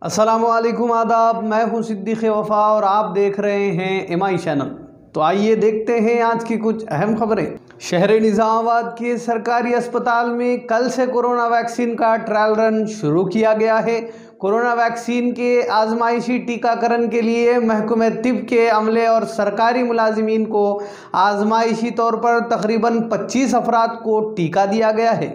अस्सलामुअलैकुम आदाब, मैं हूं सिद्दीक़ वफ़ा और आप देख रहे हैं MI चैनल। तो आइए देखते हैं आज की कुछ अहम खबरें। शहर निज़ामाबाद के सरकारी अस्पताल में कल से कोरोना वैक्सीन का ट्रायल रन शुरू किया गया है। कोरोना वैक्सीन के आजमाइशी टीकाकरण के लिए महकमे तिब के अमले और सरकारी मुलाजिमीन को आजमाइशी तौर पर तकरीबन 25 अफराद को टीका दिया गया है।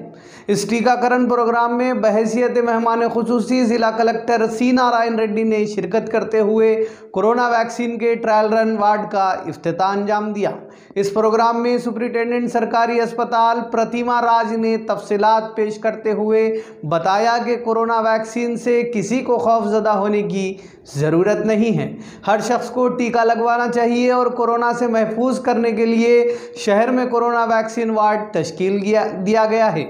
इस टीकाकरण प्रोग्राम में बहैसियत मेहमान खुसूसी ज़िला कलेक्टर सी नारायण रेड्डी ने शिरकत करते हुए कोरोना वैक्सीन के ट्रायल रन वार्ड का इफ्तिताह अंजाम दिया। इस प्रोग्राम में सुपरिटेंडेंट सरकारी अस्पताल प्रतिमा राज ने तफसीलात पेश करते हुए बताया कि कोरोना वैक्सीन से किसी को खौफजदा होने की ज़रूरत नहीं है। हर शख्स को टीका लगवाना चाहिए और कोरोना से महफूज करने के लिए शहर में कोरोना वैक्सीन वार्ड तश्कील दिया गया है,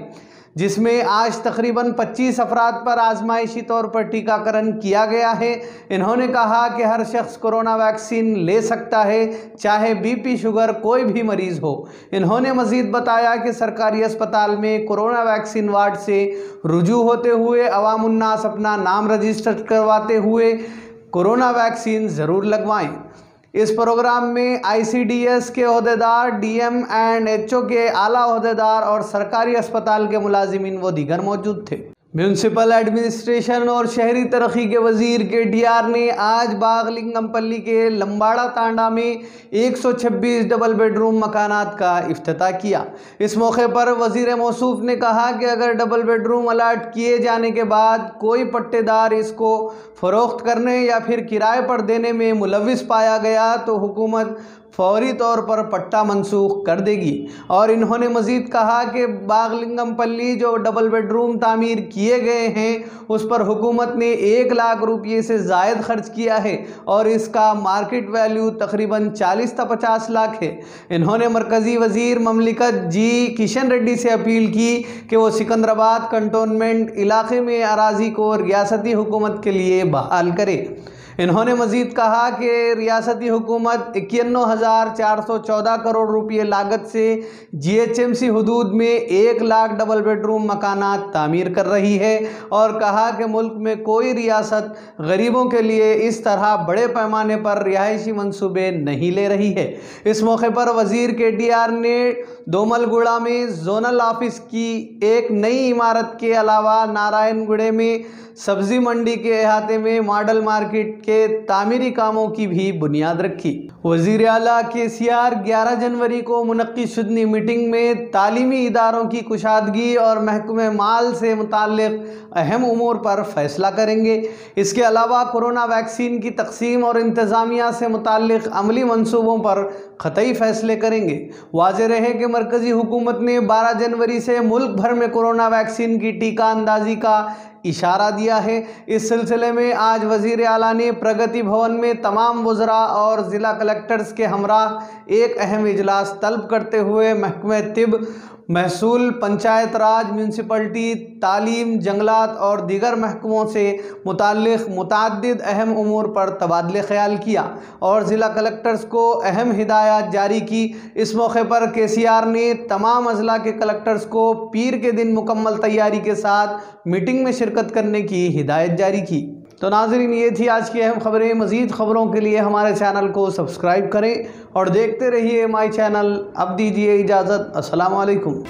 जिसमें आज तकरीबन 25 अफराद पर आजमाइशी तौर पर टीकाकरण किया गया है। इन्होंने कहा कि हर शख्स कोरोना वैक्सीन ले सकता है, चाहे BP शुगर कोई भी मरीज़ हो। इन्होंने मज़ीद बताया कि सरकारी अस्पताल में कोरोना वैक्सीन वार्ड से रुजू होते हुए अवामुन्नास अपना नाम रजिस्टर करवाते हुए कोरोना वैक्सीन ज़रूर लगवाएँ। इस प्रोग्राम में ICDS के ओहदेदार, DM एंड HO के आला ओहदेदार और सरकारी अस्पताल के मुलाजिमीन व दीगर मौजूद थे। म्यूनसिपल एडमिनिस्ट्रेशन और शहरी तरक्की के वजीर KTR ने आज बागलिंगमपल्ली के लंबाड़ा तांडा में 126 डबल बेडरूम मकानात का इफ्तिताह किया। इस मौके पर वजीर मौसूफ ने कहा कि अगर डबल बेडरूम अलाट किए जाने के बाद कोई पट्टेदार इसको फ़रोख्त करने या फिर किराए पर देने में मुलविस पाया गया तो हुकूमत फौरी तौर पर पट्टा मनसूख कर देगी। और इन्होंने मज़ीद कहा कि बागलिंगमपल्ली जो डबल बेडरूम तामीर किए गए हैं उस पर हुकूमत ने 1 लाख रुपये से ज़ायद खर्च किया है और इसका मार्केट वैल्यू तकरीबन 40 से 50 लाख है। इन्होंने मरकज़ी वज़ीर ममलिकत जी किशन रेड्डी से अपील की कि वो सिकंदराबाद कंटोनमेंट इलाके में अराज़ी को रियासती हुकूमत के लिए बहाल करे। इन्होंने मज़ीद कहा कि रियासती हुकूमत 51,414 करोड़ रुपये लागत से GHMC हदूद में 1 लाख डबल बेडरूम मकानात तामीर कर रही है और कहा कि मुल्क में कोई रियासत गरीबों के लिए इस तरह बड़े पैमाने पर रिहायशी मंसूबे नहीं ले रही है। इस मौके पर वज़ीर KTR ने दोमलगुड़ा में जोनल ऑफिस की एक नई इमारत के अलावा नारायणगुड़े में सब्ज़ी मंडी के अहाते में मॉडल मार्केट के तामीरी कामों की भी बुनियाद रखी। वज़ीर आला KCR 11 जनवरी को मुनक्किद शुदनी मीटिंग में तालीमी इदारों की कुशादगी और महकमे माल से मुताल्लिक़ अहम उमूर पर फैसला करेंगे। इसके अलावा कोरोना वैक्सीन की तक़सीम और इंतज़ामिया से मुताल्लिक़ अमली मंसूबों पर क़तई फ़ैसले करेंगे। वाज़ेह रहे कि मरकज़ी हुकूमत ने 12 जनवरी से मुल्क भर में कोरोना वैक्सीन की टीका अंदाज़ी का इशारा दिया है। इस सिलसिले में आज वज़ीर आला ने प्रगति भवन में तमाम वज़रा और ज़िला कलेक्टर्स के हमराह एक अहम इजलास तलब करते हुए महकमे तिब, महसूल, पंचायत राज, म्यूनसिपलिटी, तालीम, जंगलात और दीगर महकमों से मुताल्लिक़ मुतअद्दिद अहम उमूर पर तबादले ख्याल किया और ज़िला कलेक्टर्स को अहम हिदायत जारी की। इस मौके पर KCR ने तमाम अज़ला के कलेक्टर्स को पीर के दिन मुकम्मल तैयारी के साथ मीटिंग में शिरकत करने की हिदायत जारी की। तो नाज़रीन, ये थी आज की अहम खबरें। मज़ीद ख़बरों के लिए हमारे चैनल को सब्सक्राइब करें और देखते रहिए MI चैनल। अब दीजिए इजाज़त। अस्सलाम वालेकुम।